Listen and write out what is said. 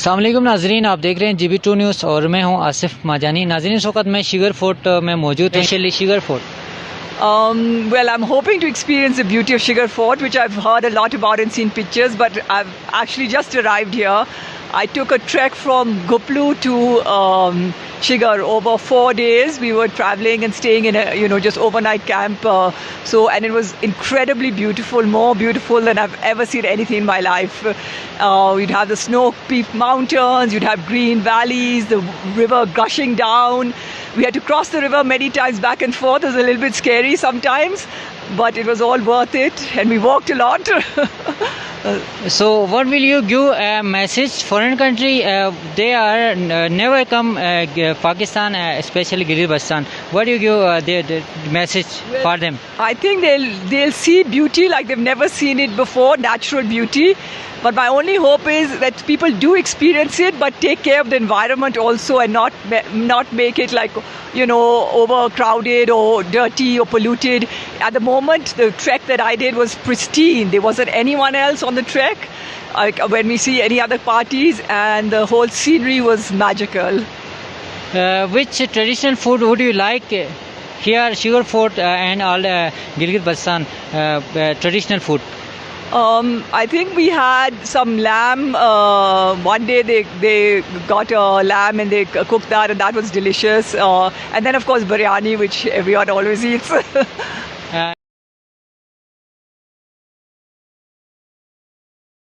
अस्सलाम वालेकुम नाजरीन, आप देख रहे हैं GB2 न्यूज़ और मैं हूं आसिफ माजानी। नाजरीन, इस वक्त मैं शिगर फोर्ट में मौजूद हूं। Shigar fort Well, I'm hoping to experience the beauty of Shigar Fort, which I've heard a lot about and seen pictures, but I've actually just arrived here. I took a trek from Guplu to Shigar over 4 days. We were traveling and staying in a just overnight camp. And it was incredibly beautiful, more beautiful than I've ever seen anything in my life. You'd have the snow-peaked mountains, you'd have green valleys, the river gushing down. We had to cross the river many times back and forth. It was a little bit scary sometimes, but it was all worth it, and we walked a lot. So what will you give a message foreign country? They are never come Pakistan, especially Gilgit-Baltistan. What do you give the message for them? I think they'll see beauty like they've never seen it before, natural beauty. But my only hope is that people do experience it, but take care of the environment also, and not make it like overcrowded or dirty or polluted. At the moment, the trek that I did was pristine. There wasn't anyone else on the trek when we see any other parties, and the whole scenery was magical. Which traditional food would you like here, Shigar Fort and all Gilgit-Baltistan traditional food? I think we had some lamb. One day they got a lamb and they cooked that, and that was delicious. And then of course biryani, which everyone always eats.